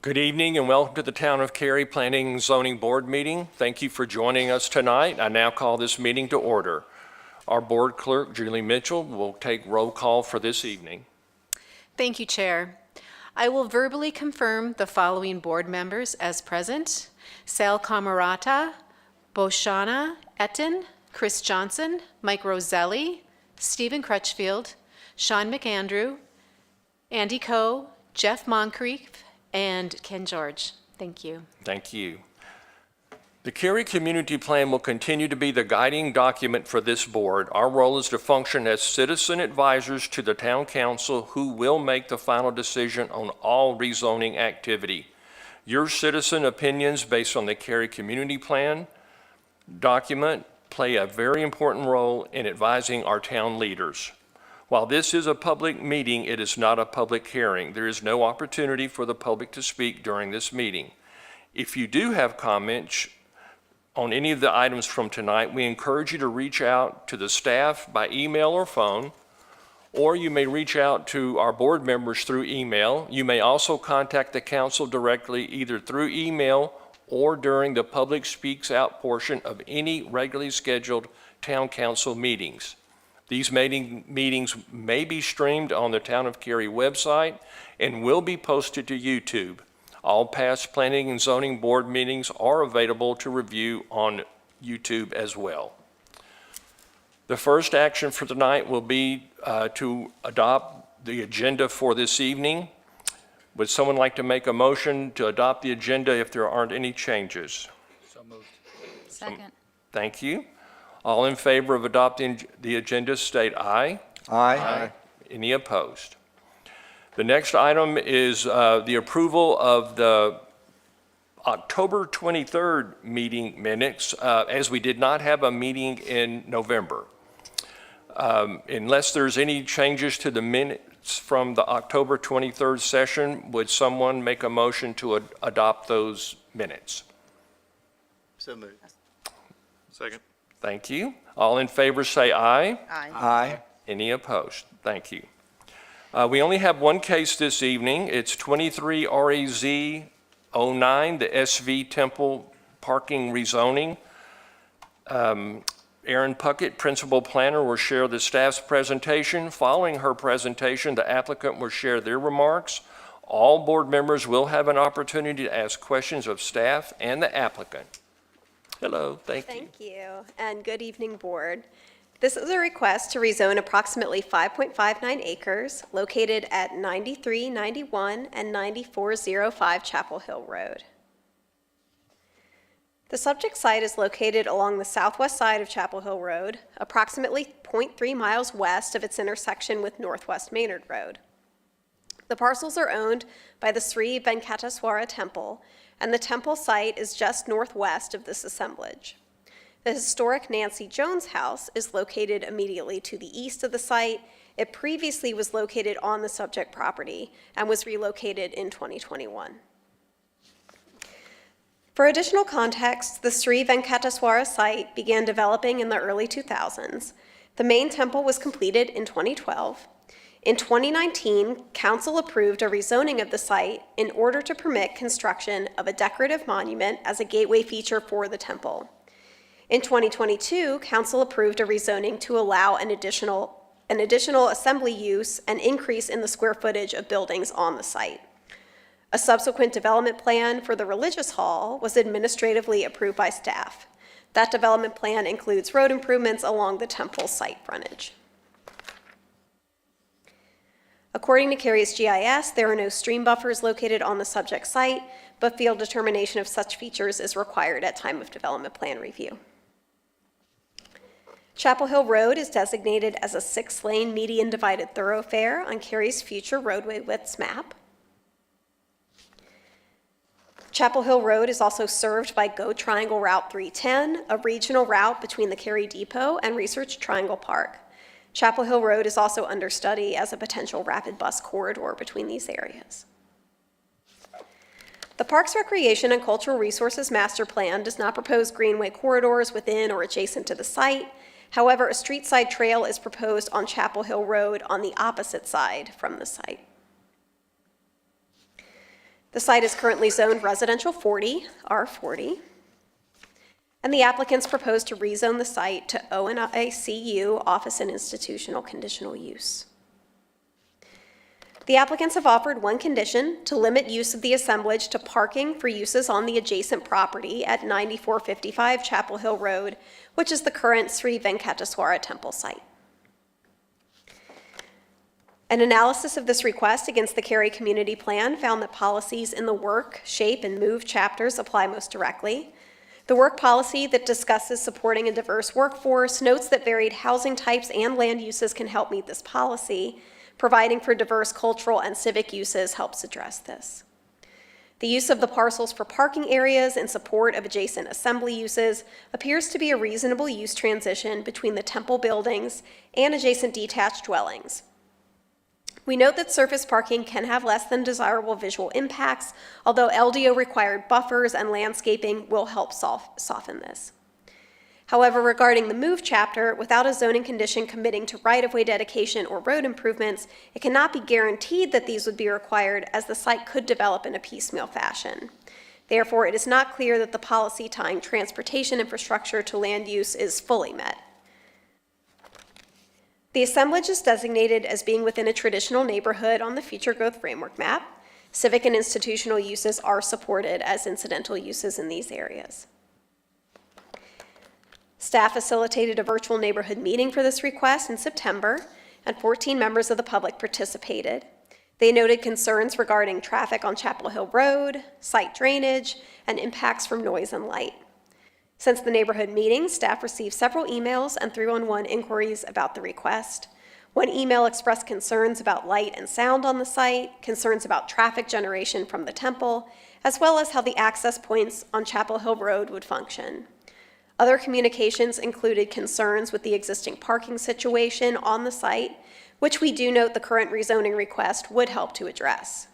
Good evening and welcome to the Town of Cary Planning and Zoning Board meeting. Thank you for joining us tonight. I now call this meeting to order. Our board clerk, Julie Mitchell, will take roll call for this evening. Thank you, Chair. I will verbally confirm the following board members as present: Sal Camerata, Boshana Etten, Chris Johnson, Mike Roselli, Stephen Crutchfield, Sean McAndrew, Andy Coe, Jeff Moncrief, and Ken George. Thank you. Thank you. The Cary Community Plan will continue to be the guiding document for this board. Our role is to function as citizen advisors to the Town Council, who will make the final decision on all rezoning activity. Your citizen opinions based on the Cary Community Plan document play a very important role in advising our town leaders. While this is a public meeting, it is not a public hearing. There is no opportunity for the public to speak during this meeting. If you do have comments on any of the items from tonight, we encourage you to reach out to the staff by email or phone, or you may reach out to our board members through email. You may also contact the council directly, either through email or during the public speaks out portion of any regularly scheduled town council meetings. These meetings may be streamed on the Town of Cary website and will be posted to YouTube. All past planning and zoning board meetings are available to review on YouTube as well. The first action for tonight will be to adopt the agenda for this evening. Would someone like to make a motion to adopt the agenda if there aren't any changes? So moved. Second. Thank you. All in favor of adopting the agenda state aye. Aye. Any opposed? The next item is the approval of the October 23rd meeting minutes, as we did not have a meeting in November. Unless there's any changes to the minutes from the October 23rd session, would someone make a motion to adopt those minutes? So moved. Second. Thank you. All in favor say aye. Aye. Aye. Any opposed? Thank you. We only have one case this evening. It's 23 RAZ 09, the SV Temple parking rezoning. Erin Puckett, principal planner, will share the staff's presentation. Following her presentation, the applicant will share their remarks. All board members will have an opportunity to ask questions of staff and the applicant. Hello, thank you. Thank you, and good evening, board. This is a request to rezone approximately 5.59 acres located at 9391 and 9405 Chapel Hill Road. The subject site is located along the southwest side of Chapel Hill Road, approximately 0.3 miles west of its intersection with Northwest Maynard Road. The parcels are owned by the Sri Venkateswara Temple, and the temple site is just northwest of this assemblage. The historic Nancy Jones House is located immediately to the east of the site. It previously was located on the subject property and was relocated in 2021. For additional context, the Sri Venkateswara site began developing in the early 2000s. The main temple was completed in 2012. In 2019, Council approved a rezoning of the site in order to permit construction of a decorative monument as a gateway feature for the temple. In 2022, Council approved a rezoning to allow an additional assembly use and increase in the square footage of buildings on the site. A subsequent development plan for the religious hall was administratively approved by staff. That development plan includes road improvements along the temple site frontage. According to Cary's GIS, there are no stream buffers located on the subject site, but field determination of such features is required at time of development plan review. Chapel Hill Road is designated as a 6-lane median divided thoroughfare on Cary's future roadway widths map. Chapel Hill Road is also served by Go Triangle Route 310, a regional route between the Cary Depot and Research Triangle Park. Chapel Hill Road is also under study as a potential rapid bus corridor between these areas. The Parks, Recreation, and Cultural Resources Master Plan does not propose greenway corridors within or adjacent to the site. However, a street side trail is proposed on Chapel Hill Road on the opposite side from the site. The site is currently zoned residential 40, R40, and the applicants propose to rezone the site to ONICU, office and institutional conditional use. The applicants have offered one condition to limit use of the assemblage to parking for uses on the adjacent property at 9455 Chapel Hill Road, which is the current Sri Venkateswara Temple site. An analysis of this request against the Cary Community Plan found that policies in the work, shape, and move chapters apply most directly. The work policy that discusses supporting a diverse workforce notes that varied housing types and land uses can help meet this policy. Providing for diverse cultural and civic uses helps address this. The use of the parcels for parking areas in support of adjacent assembly uses appears to be a reasonable use transition between the temple buildings and adjacent detached dwellings. We note that surface parking can have less than desirable visual impacts, although LDO-required buffers and landscaping will help soften this. However, regarding the move chapter, without a zoning condition committing to right-of-way dedication or road improvements, it cannot be guaranteed that these would be required, as the site could develop in a piecemeal fashion. Therefore, it is not clear that the policy tying transportation infrastructure to land use is fully met. The assemblage is designated as being within a traditional neighborhood on the Future Growth Framework map. Civic and institutional uses are supported as incidental uses in these areas. Staff facilitated a virtual neighborhood meeting for this request in September, and 14 members of the public participated. They noted concerns regarding traffic on Chapel Hill Road, site drainage, and impacts from noise and light. Since the neighborhood meeting, staff received several emails and 311 inquiries about the request. One email expressed concerns about light and sound on the site, concerns about traffic generation from the temple, as well as how the access points on Chapel Hill Road would function. Other communications included concerns with the existing parking situation on the site, which we do note the current rezoning request would help to address.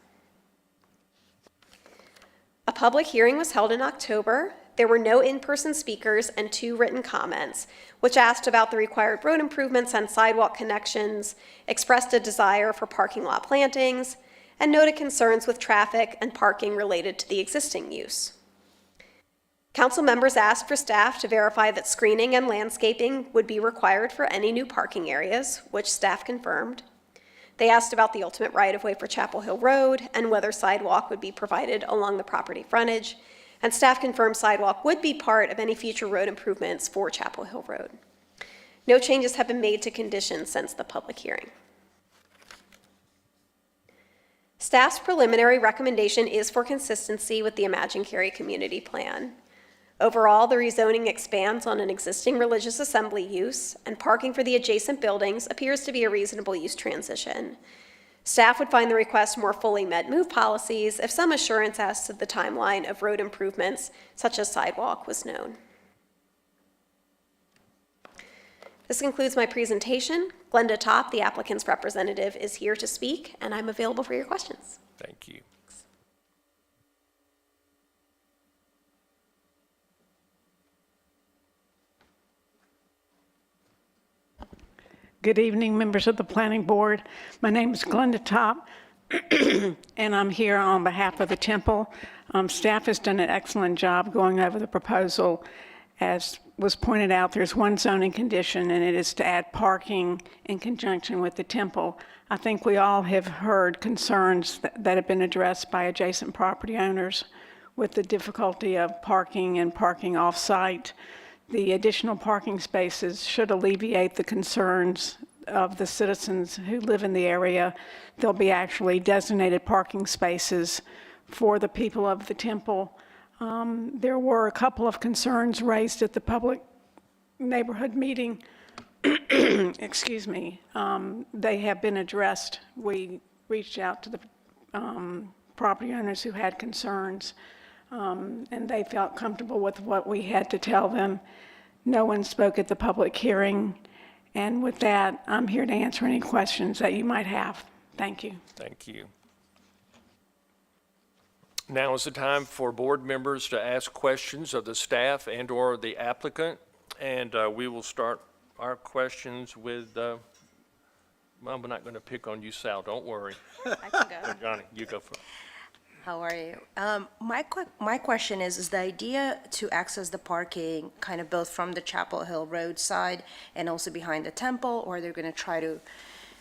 A public hearing was held in October. There were no in-person speakers and 2 written comments, which asked about the required road improvements and sidewalk connections, expressed a desire for parking lot plantings, and noted concerns with traffic and parking related to the existing use. Council members asked for staff to verify that screening and landscaping would be required for any new parking areas, which staff confirmed. They asked about the ultimate right-of-way for Chapel Hill Road and whether sidewalk would be provided along the property frontage, and staff confirmed sidewalk would be part of any future road improvements for Chapel Hill Road. No changes have been made to conditions since the public hearing. Staff's preliminary recommendation is for consistency with the Imagine Cary Community Plan. Overall, the rezoning expands on an existing religious assembly use, and parking for the adjacent buildings appears to be a reasonable use transition. Staff would find the request more fully met move policies if some assurance as to the timeline of road improvements, such as sidewalk, was known. This concludes my presentation. Glenda Topp, the applicant's representative, is here to speak, and I'm available for your questions. Thank you. Good evening, members of the Planning Board. My name is Glenda Topp, and I'm here on behalf of the Temple. Staff has done an excellent job going over the proposal. As was pointed out, there's one zoning condition, and it is to add parking in conjunction with the Temple. I think we all have heard concerns that have been addressed by adjacent property owners with the difficulty of parking and parking off-site. The additional parking spaces should alleviate the concerns of the citizens who live in the area. There'll be actually designated parking spaces for the people of the Temple. There were a couple of concerns raised at the public neighborhood meeting. Excuse me. They have been addressed. We reached out to the property owners who had concerns, and they felt comfortable with what we had to tell them. No one spoke at the public hearing, and with that, I'm here to answer any questions that you might have. Thank you. Thank you. Now is the time for board members to ask questions of the staff and/or the applicant, and we will start our questions with, well, we're not going to pick on you, Sal, don't worry. I can go. Johnny, you go first. How are you? My question is the idea to access the parking kind of both from the Chapel Hill Road side and also behind the temple, or they're going to try to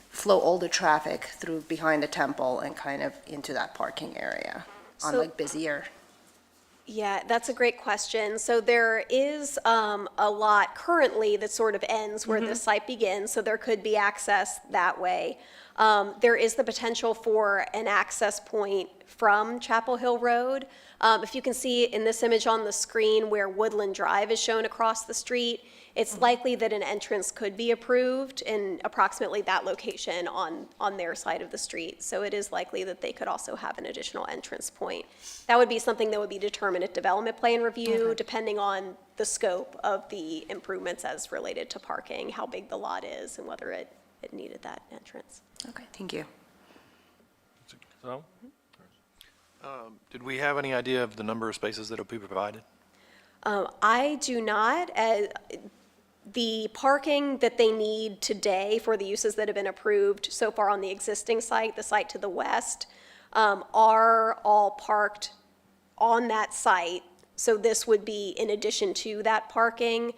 flow all the traffic through behind the temple and kind of into that parking area on So- like busier? Yeah, that's a great question. So there is a lot currently that sort of ends where the site begins, so there could be access that way. There is the potential for an access point from Chapel Hill Road. If you can see in this image on the screen where Woodland Drive is shown across the street, it's likely that an entrance could be approved in approximately that location on their side of the street. So it is likely that they could also have an additional entrance point. That would be something that would be determined at development plan review, depending on the scope of the improvements as related to parking, how big the lot is, and whether it needed that entrance. Okay, thank you. So, Did we have any idea of the number of spaces that will be provided? I do not. The parking that they need today for the uses that have been approved so far on the existing site, the site to the west, are all parked on that site. So this would be in addition to that parking.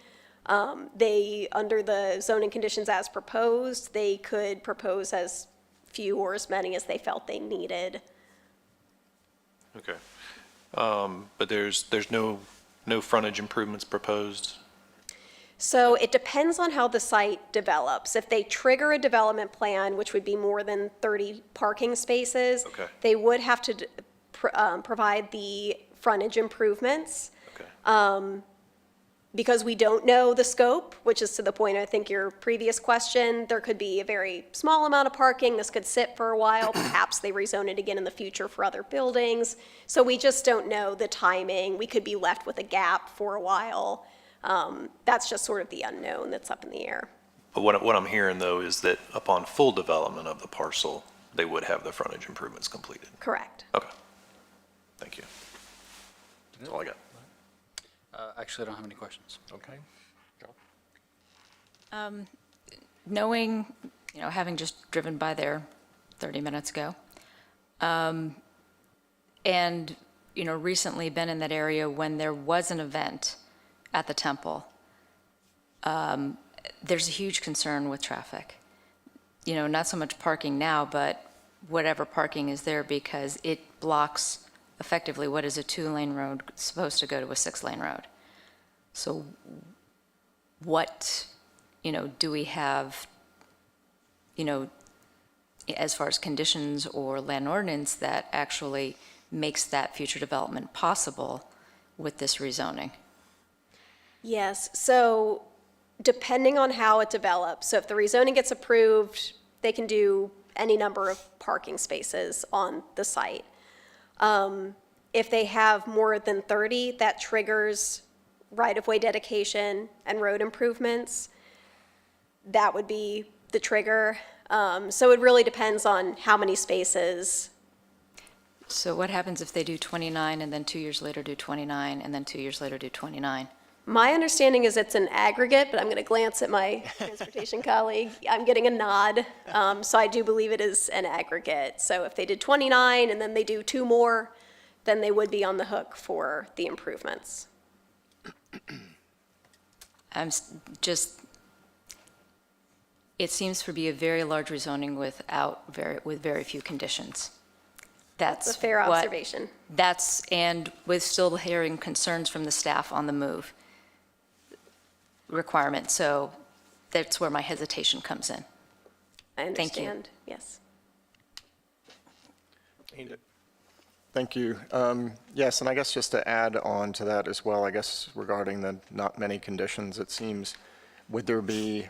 They, under the zoning conditions as proposed, they could propose as few or as many as they felt they needed. Okay. But there's no frontage improvements proposed? So it depends on how the site develops. If they trigger a development plan, which would be more than 30 parking spaces, Okay. they would have to provide the frontage improvements. Okay. Because we don't know the scope, which is to the point, I think, your previous question, there could be a very small amount of parking. This could sit for a while. Perhaps they rezone it again in the future for other buildings. So we just don't know the timing. We could be left with a gap for a while. That's just sort of the unknown that's up in the air. But what I'm hearing, though, is that upon full development of the parcel, they would have the frontage improvements completed. Correct. Okay. Thank you. That's all I got. Actually, I don't have any questions. okay. Knowing, having just driven by there 30 minutes ago, and, recently been in that area when there was an event at the temple, there's a huge concern with traffic. Not so much parking now, but whatever parking is there, because it blocks effectively what is a 2-lane road supposed to go to a 6-lane road. So what, do we have, as far as conditions or land ordinance that actually makes that future development possible with this rezoning? Yes, so depending on how it develops, so if the rezoning gets approved, they can do any number of parking spaces on the site. If they have more than 30, that triggers right-of-way dedication and road improvements. That would be the trigger. So it really depends on how many spaces. So what happens if they do 29 and then 2 years later do 29 and then 2 years later do 29? My understanding is it's an aggregate, but I'm going to glance at my transportation colleague. I'm getting a nod. So I do believe it is an aggregate. So if they did 29 and then they do 2 more, then they would be on the hook for the improvements. It seems to be a very large rezoning with very few conditions. That's a fair what- observation. And with still hearing concerns from the staff on the move requirement. So that's where my hesitation comes in. I Thank you. understand, yes. Thank you. Yes, and I guess just to add on to that as well, I guess regarding the not many conditions, it seems, would there be,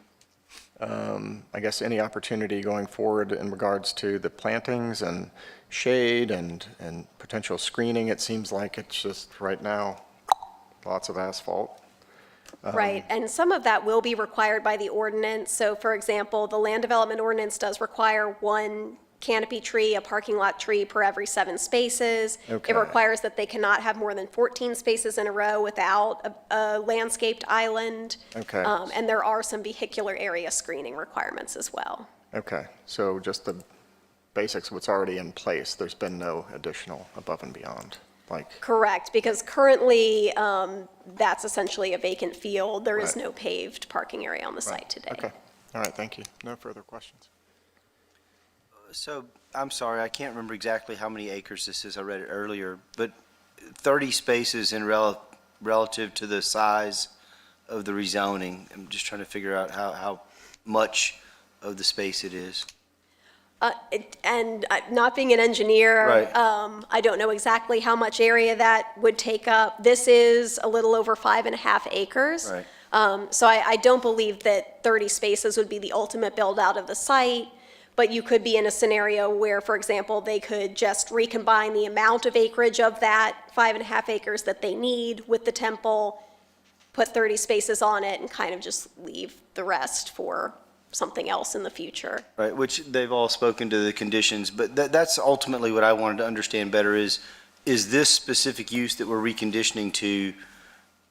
I guess, any opportunity going forward in regards to the plantings and shade and potential screening? It seems like it's just, right now, lots of asphalt. Right, and some of that will be required by the ordinance. So for example, the land development ordinance does require 1 canopy tree, a parking lot tree per every 7 spaces. Okay. It requires that they cannot have more than 14 spaces in a row without a landscaped island. Okay. And there are some vehicular area screening requirements as well. Okay, so just the basics, what's already in place. There's been no additional above and beyond, like, Correct, because currently, that's essentially a vacant field. There is Right. no paved parking area on the site today. okay. All right, thank you. No further questions. So, I'm sorry, I can't remember exactly how many acres this is, I read it earlier, but 30 spaces in relative to the size of the rezoning, I'm just trying to figure out how much of the space it is. And not being an engineer, Right. I don't know exactly how much area that would take up. This is a little over 5.5 acres. Right. So I don't believe that 30 spaces would be the ultimate build-out of the site, but you could be in a scenario where, for example, they could just recombine the amount of acreage of that 5.5 acres that they need with the temple, put 30 spaces on it, and kind of just leave the rest for something else in the future. Right, which they've all spoken to the conditions, but that's ultimately what I wanted to understand better is this specific use that we're reconditioning to,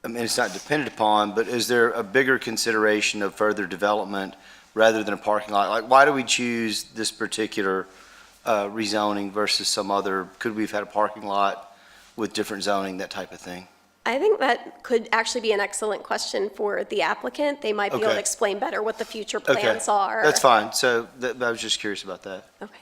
I mean, it's not dependent upon, but is there a bigger consideration of further development rather than a parking lot? Like, why do we choose this particular rezoning versus some other? Could we have had a parking lot with different zoning, that type of thing? I think that could actually be an excellent question for the applicant. They might be able to Okay. explain better what the future Okay, plans are. that's fine. So I was just curious about that. Okay.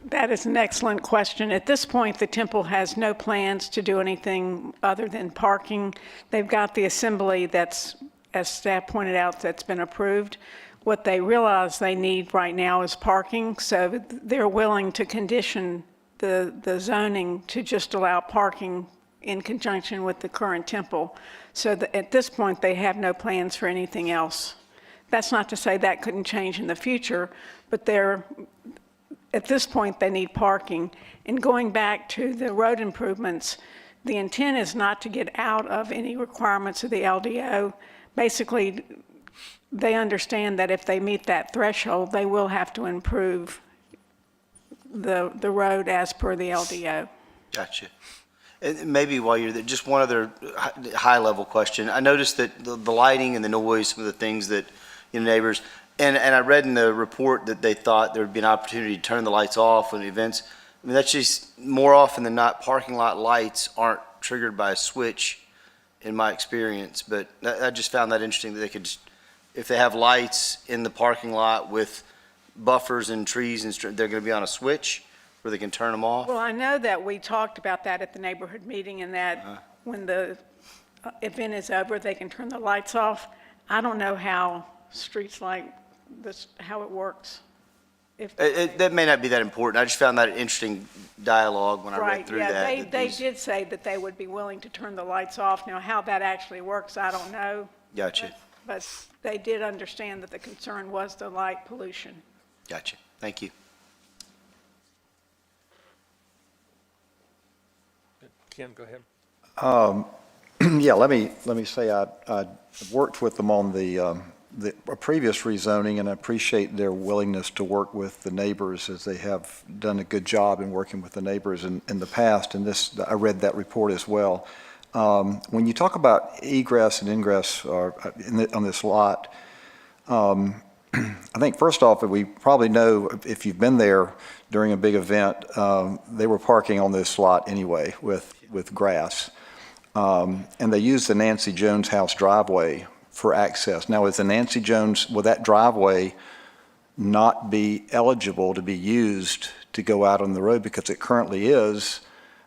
That is an excellent question. At this point, the temple has no plans to do anything other than parking. They've got the assembly that's, as staff pointed out, that's been approved. What they realize they need right now is parking, so they're willing to condition the zoning to just allow parking in conjunction with the current temple. So at this point, they have no plans for anything else. That's not to say that couldn't change in the future, but at this point, they need parking. And going back to the road improvements, the intent is not to get out of any requirements of the LDO. Basically, they understand that if they meet that threshold, they will have to improve the road as per the LDO. Gotcha. And maybe while you're there, just one other high-level question. I noticed that the lighting and the noise, some of the things that, neighbors, and I read in the report that they thought there would be an opportunity to turn the lights off when events. I mean, that's just, more often than not, parking lot lights aren't triggered by a switch, in my experience. But I just found that interesting that they could, if they have lights in the parking lot with buffers and trees, and they're going to be on a switch where they can turn them off? Well, I know that we talked about that at the neighborhood meeting, and that when the event is over, they can turn the lights off. I don't know how streets like this, how it works. That may not be that important. I just found that an interesting dialogue when I read Right, through yeah, that. they did say that they would be willing to turn the lights off. Now, how that actually works, I don't know. Gotcha, But they did understand that the concern was the light pollution. gotcha. Thank you. Ken, go ahead. Yeah, let me say I worked with them on the previous rezoning, and I appreciate their willingness to work with the neighbors, as they have done a good job in working with the neighbors in the past, and I read that report as well. When you talk about egress and ingress on this lot, I think first off, we probably know, if you've been there during a big event, they were parking on this lot anyway with grass. And they used the Nancy Jones house driveway for access. Now, is the Nancy Jones, will that driveway not be eligible to be used to go out on the road, because it currently is,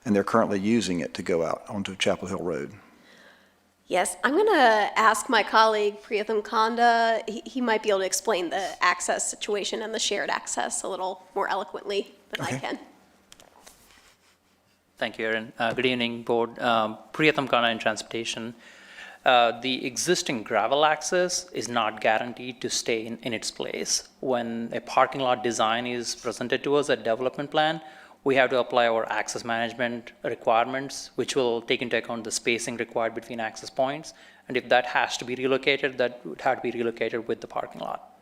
and they're currently using it to go out onto Chapel Hill Road? Yes, I'm going to ask my colleague Priyatham Kanda. He might be able to explain the access situation and the shared access a little more eloquently than I can. Thank you, Aaron. Good evening, Board. Priyatham Kanda in Transportation. The existing gravel access is not guaranteed to stay in its place. When a parking lot design is presented to us at development plan, we have to apply our access management requirements, which will take into account the spacing required between access points. And if that has to be relocated, that would have to be relocated with the parking lot.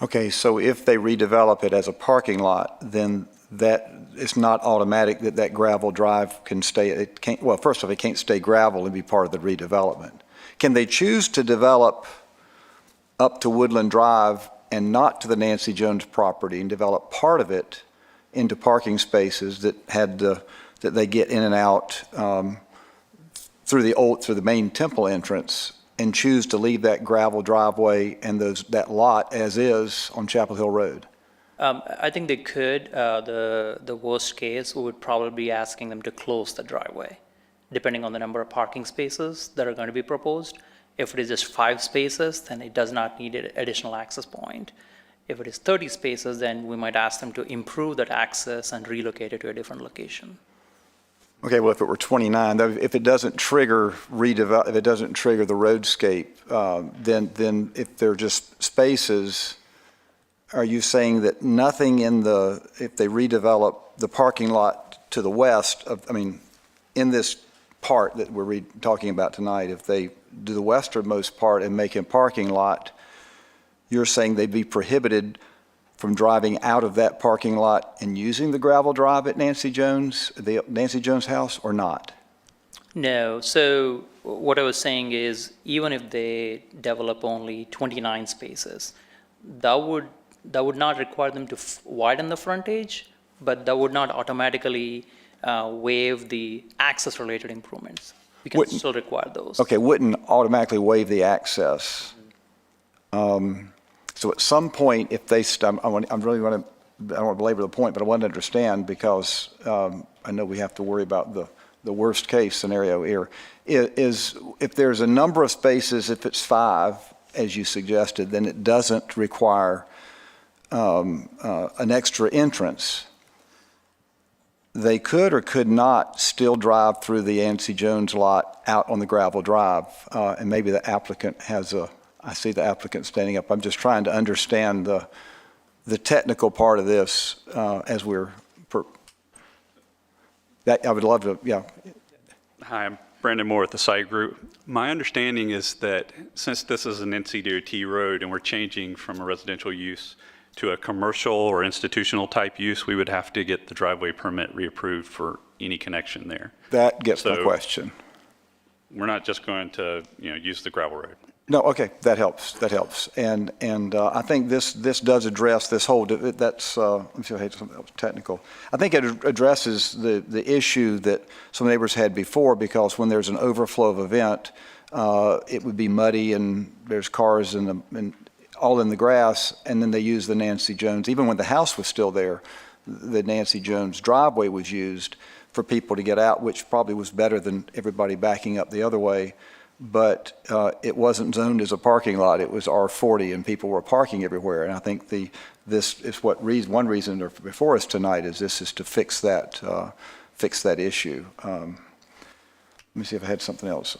Okay, so if they redevelop it as a parking lot, then that it's not automatic that gravel drive can stay, it can't, well, first of all, it can't stay gravel and be part of the redevelopment. Can they choose to develop up to Woodland Drive and not to the Nancy Jones property and develop part of it into parking spaces that that they get in and out through the main temple entrance, and choose to leave that gravel driveway and that lot as is on Chapel Hill Road? I think they could. The worst case, we would probably be asking them to close the driveway, depending on the number of parking spaces that are going to be proposed. If it is just 5 spaces, then it does not need an additional access point. If it is 30 spaces, then we might ask them to improve that access and relocate it to a different location. Okay, well, if it were 29, if it doesn't trigger if it doesn't trigger the roadscape, then if they're just spaces, are you saying that nothing if they redevelop the parking lot to the west in this part that we're talking about tonight, if they do the westernmost part and make a parking lot, you're saying they'd be prohibited from driving out of that parking lot and using the gravel drive at Nancy Jones, the Nancy Jones house, or not? No, so what I was saying is, even if they develop only 29 spaces, that would not require them to widen the frontage, but that would not automatically waive the access-related improvements. We can still require those. Okay, wouldn't automatically waive the access. So at some point, if they, I don't want to belabor the point, but I want to understand, because I know we have to worry about the worst case scenario here, is if there's a number of spaces, if it's 5, as you suggested, then it doesn't require an extra entrance. They could or could not still drive through the Nancy Jones lot out on the gravel drive, and maybe the applicant I see the applicant standing up. I'm just trying to understand the technical part of this as I would love to, yeah. Hi, I'm Brandon Moore with the Site Group. My understanding is that since this is an NCDOT road and we're changing from a residential use to a commercial or institutional type use, we would have to get the driveway permit reapproved for any connection there. That gets my question. We're not just going to, use the gravel road. No, okay, that helps. And I think this does address this whole, let me see if I hate something else technical. I think it addresses the issue that some neighbors had before, because when there's an overflow of event, it would be muddy and there's cars all in the grass, and then they use the Nancy Jones. Even when the house was still there, the Nancy Jones driveway was used for people to get out, which probably was better than everybody backing up the other way. But it wasn't zoned as a parking lot. It was R40, and people were parking everywhere. And I think this is one reason they're before us tonight is to fix that issue. Let me see if I had something else.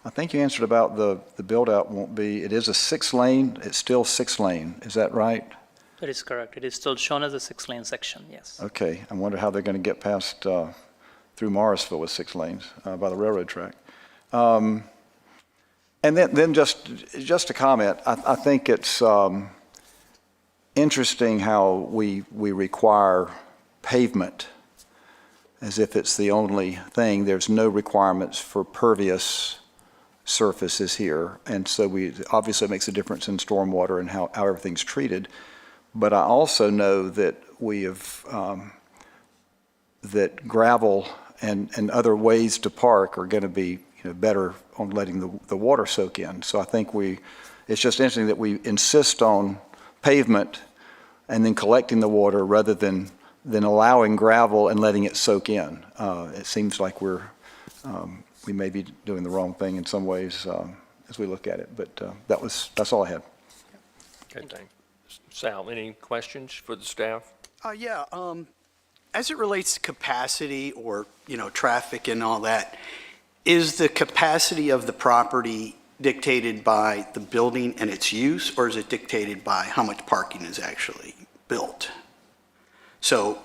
I think you answered about the build out won't be. It is a 6-lane. It's still 6-lane. Is that right? That is correct. It is still shown as a 6-lane section. Yes. Okay. I wonder how they're going to get past through Morrisville with 6 lanes by the railroad track. And then just a comment, I think it's interesting how we require pavement as if it's the only thing. There's no requirements for pervious surfaces here, and so obviously it makes a difference in stormwater and how everything's treated. But I also know that we have that gravel and other ways to park are going to be better on letting the water soak in. So I think it's just interesting that we insist on pavement and then collecting the water rather than allowing gravel and letting it soak in. It seems like we may be doing the wrong thing in some ways as we look at it, but that's all I had. Okay, thanks. Sal, any questions for the staff? Yeah, as it relates to capacity or, traffic and all that, is the capacity of the property dictated by the building and its use, or is it dictated by how much parking is actually built? So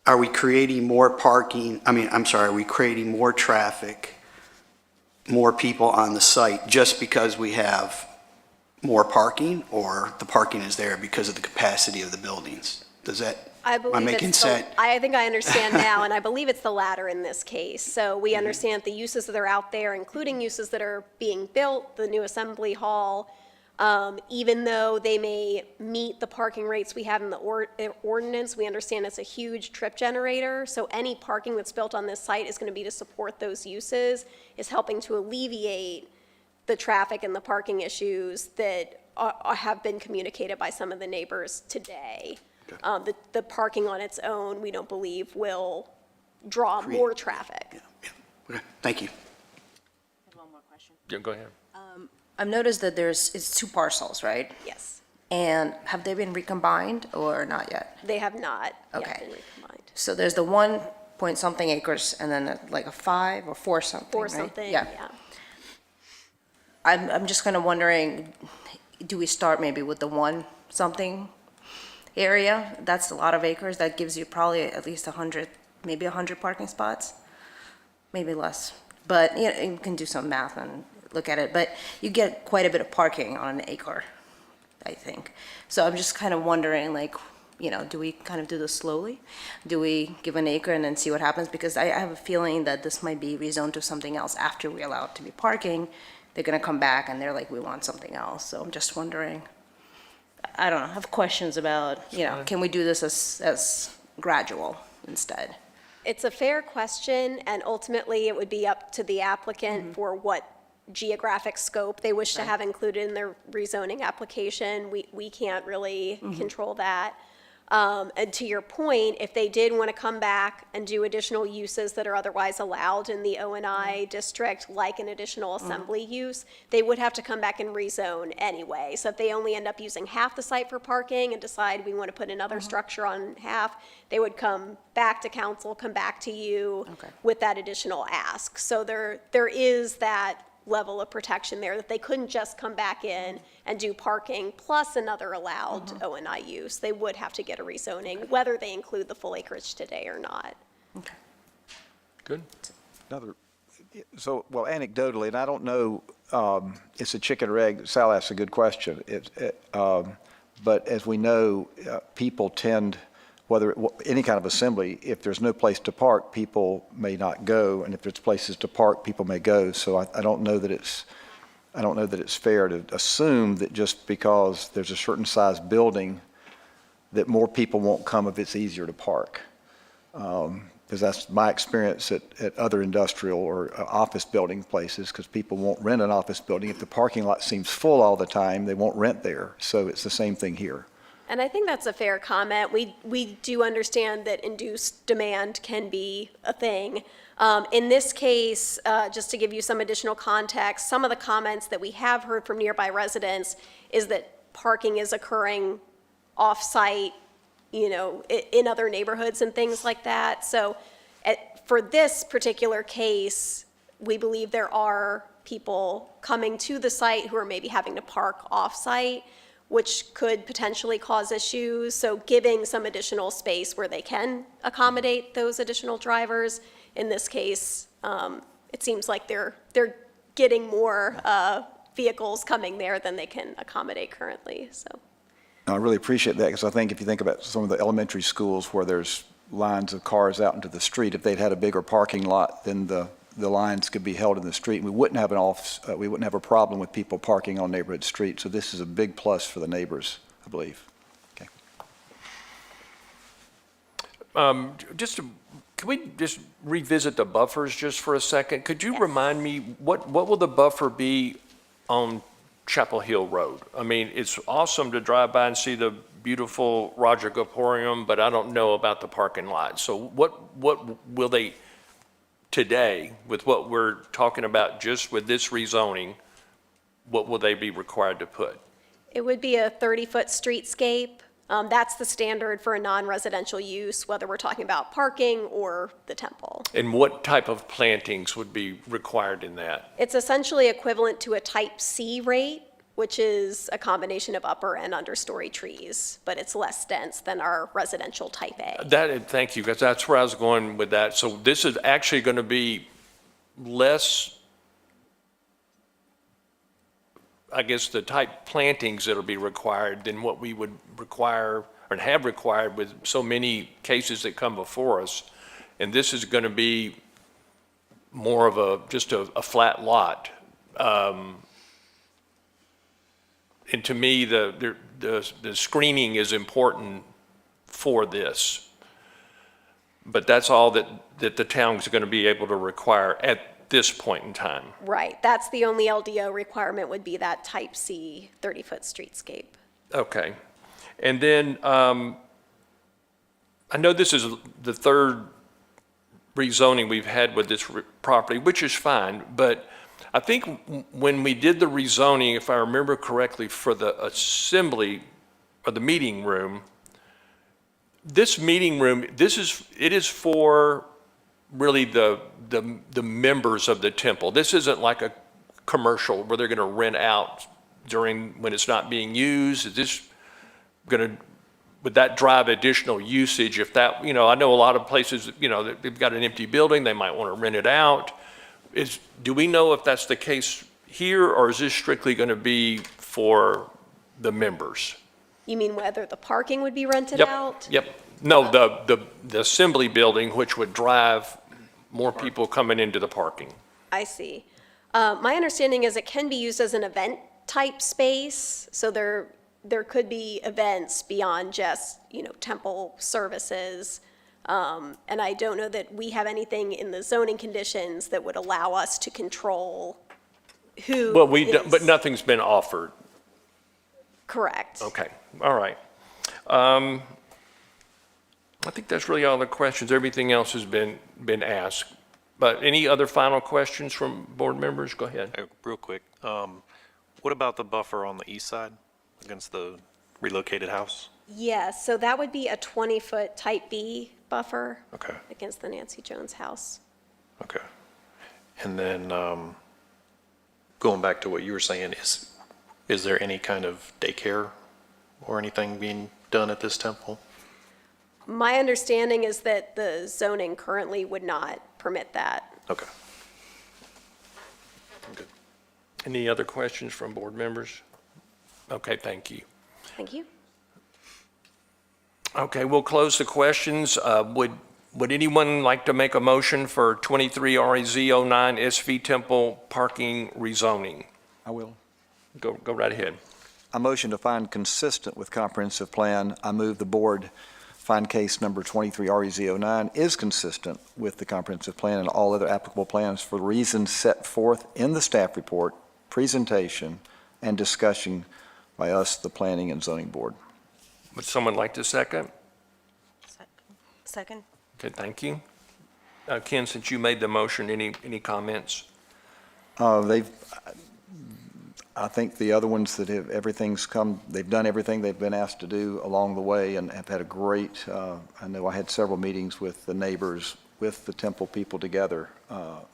are we creating more parking? Are we creating more traffic, more people on the site just because we have more parking, or the parking is there because of the capacity of the buildings? Does that I believe making it's the, sense? I think I understand now, and I believe it's the latter in this case. So we understand the uses that are out there, including uses that are being built, the new assembly hall, even though they may meet the parking rates we have in the ordinance, we understand it's a huge trip generator. So any parking that's built on this site is going to be to support those uses, is helping to alleviate the traffic and the parking issues that have been communicated by some of the neighbors today. The parking on its own, we don't believe will draw more traffic. Okay, thank you. One more question. Yeah, go ahead. I've noticed that it's two parcels, right? Yes, And have they been recombined or not yet? they have not yet Okay. been recombined. So there's the 1 point something acres and then like a 5 or 4 something, Or right? something, Yeah. yeah. I'm just kind of wondering, do we start maybe with the 1 something area? That's a lot of acres. That gives you probably at least 100, maybe 100 parking spots, maybe less. But you know, you can do some math and look at it, but you get quite a bit of parking on an acre, I think. So I'm just kind of wondering, like, you know, do we kind of do this slowly? Do we give an acre and then see what happens? Because I have a feeling that this might be rezoned to something else after we allow it to be parking. They're gonna come back and they're like, we want something else. So I'm just wondering, I don't know, I have questions about, you know, can we do this as gradual instead? It's a fair question, and ultimately, it would be up to the applicant for what geographic scope they wish to have included in their rezoning application. We can't really control that. And to your point, if they did want to come back and do additional uses that are otherwise allowed in the O&I district, like an additional assembly use, they would have to come back and rezone anyway. So if they only end up using half the site for parking and decide we want to put another structure on half, they would come back to council, come back to you with that additional ask. So there is that level of protection there, that they couldn't just come back in and do parking plus another allowed O&I use. They would have to get a rezoning, whether they include the full acreage today or not. Good. Well, anecdotally, and I don't know, it's a chicken or egg, Sal asked a good question. But as we know, people tend, whether any kind of assembly, if there's no place to park, people may not go, and if there's places to park, people may go. So I don't know that it's fair to assume that just because there's a certain size building, that more people won't come if it's easier to park. Because that's my experience at other industrial or office building places, because people won't rent an office building. If the parking lot seems full all the time, they won't rent there. So it's the same thing here. And I think that's a fair comment. We do understand that induced demand can be a thing. In this case, just to give you some additional context, some of the comments that we have heard from nearby residents is that parking is occurring off-site, you know, in other neighborhoods and things like that. So for this particular case, we believe there are people coming to the site who are maybe having to park off-site, which could potentially cause issues. So giving some additional space where they can accommodate those additional drivers. In this case, it seems like they're getting more vehicles coming there than they can accommodate currently, so. I really appreciate that, because I think if you think about some of the elementary schools where there's lines of cars out into the street, if they'd had a bigger parking lot, then the lines could be held in the street. We wouldn't have we wouldn't have a problem with people parking on neighborhood streets. So this is a big plus for the neighbors, I believe. Okay. Can we just revisit the buffers just for a second? Could you remind me, what will the buffer be on Chapel Hill Road? I mean, it's awesome to drive by and see the beautiful Roger Goporium, but I don't know about the parking lot. So what will they, today, with what we're talking about just with this rezoning, what will they be required to put? It would be a 30-foot streetscape. That's the standard for a non-residential use, whether we're talking about parking or the temple. And what type of plantings would be required in that? It's essentially equivalent to a type C rate, which is a combination of upper and understory trees, but it's less dense than our residential type A. Thank you, because that's where I was going with that. So this is actually going to be less, I guess, the type plantings that'll be required than what we would require and have required with so many cases that come before us. And this is going to be more of just a flat lot. And to me, the screening is important for this. But that's all that the town's going to be able to require at this point in time. Right, that's the only LDO requirement would be that type C 30-foot streetscape. Okay. And then, I know this is the third rezoning we've had with this property, which is fine, but I think when we did the rezoning, if I remember correctly, for the assembly or the meeting room, this meeting room, it is for really the members of the temple. This isn't like a commercial where they're going to rent out when it's not being used. Is this would that drive additional usage if that, I know a lot of places, they've got an empty building, they might want to rent it out. Do we know if that's the case here, or is this strictly going to be for the members? You mean whether the parking would be rented Yep, out? Yep. No, the assembly building, which would drive more people coming into the parking. I see. My understanding is it can be used as an event-type space, so there could be events beyond just, temple services. And I don't know that we have anything in the zoning conditions that would allow us to control who Well, is- but nothing's been offered. Correct. Okay, all right. I think that's really all the questions. Everything else has been asked. But any other final questions from board members? Go ahead. Real quick, what about the buffer on the east side against the relocated house? Yes, so that would be a 20-foot type B buffer Okay, against the Nancy Jones house. okay. And then, going back to what you were saying, is there any kind of daycare or anything being done at this temple? My understanding is that the zoning currently would not permit that. Okay. Any other questions from board members? Okay, thank you. Thank you. Okay, we'll close the questions. Would anyone like to make a motion for 23 REZ09 SV Temple parking rezoning? I will. Go right ahead. A motion to find consistent with comprehensive plan. I move the board find case number 23 REZ09 is consistent with the comprehensive plan and all other applicable plans for the reasons set forth in the staff report, presentation, and discussion by us, the Planning and Zoning Board. Would someone like to second? Second? Okay, thank you. Ken, since you made the motion, any comments? I think the other ones that have, they've done everything they've been asked to do along the way and have had a great, I know I had several meetings with the neighbors, with the temple people together,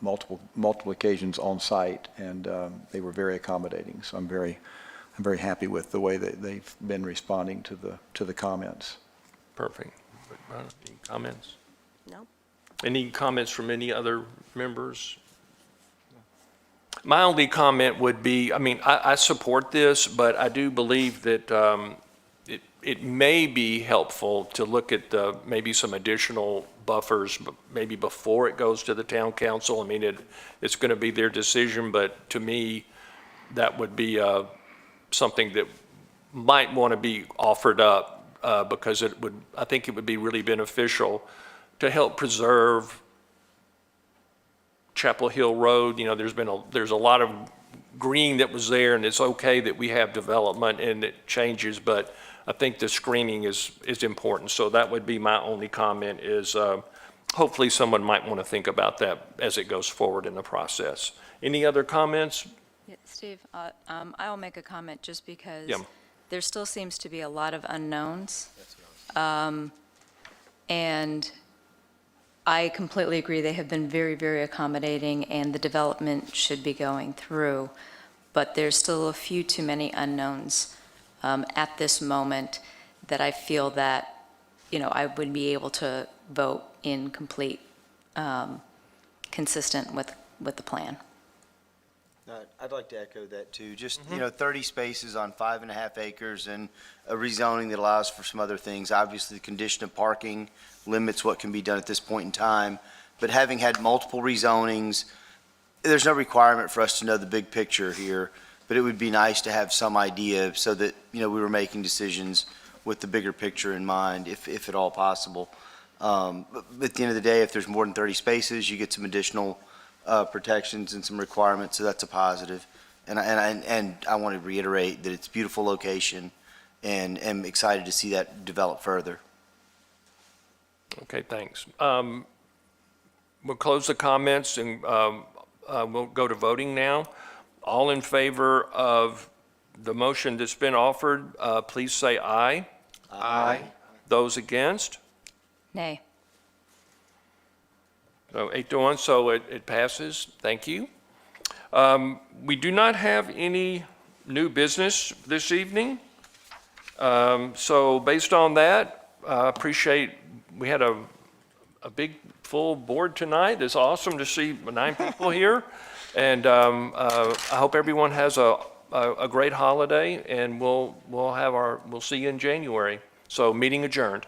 multiple occasions on site, and they were very accommodating. So I'm very happy with the way that they've been responding to the comments. Perfect. Any comments? No. Any comments from any other members? My only comment would be, I support this, but I do believe that it may be helpful to look at maybe some additional buffers, maybe before it goes to the town council. It's going to be their decision, but to me, that would be something that might want to be offered up because I think it would be really beneficial to help preserve Chapel Hill Road. There's a lot of green that was there, and it's okay that we have development and it changes, but I think the screening is important. So that would be my only comment is hopefully someone might want to think about that as it goes forward in the process. Any other comments? Yeah, Steve, I will make a comment just because Yeah. there still seems to be a lot of unknowns. And I completely agree, they have been very, very accommodating, and the development should be going through. But there's still a few too many unknowns at this moment that I feel that, I would be able to vote in complete, consistent with the plan. I'd like to echo that too. Just, 30 spaces on 5.5 acres and a rezoning that allows for some other things. Obviously, the condition of parking limits what can be done at this point in time. But having had multiple rezonings, there's no requirement for us to know the big picture here. But it would be nice to have some idea so that, we were making decisions with the bigger picture in mind, if at all possible. But at the end of the day, if there's more than 30 spaces, you get some additional protections and some requirements, so that's a positive. And I want to reiterate that it's a beautiful location and am excited to see that develop further. Okay, thanks. We'll close the comments and we'll go to voting now. All in favor of the motion that's been offered, please say aye. Aye. Those against? Nay. So 8-1, so it passes. Thank you. We do not have any new business this evening. So based on that, I appreciate, we had a big full board tonight. It's awesome to see 9 people here. And I hope everyone has a great holiday, and we'll see you in January. So meeting adjourned.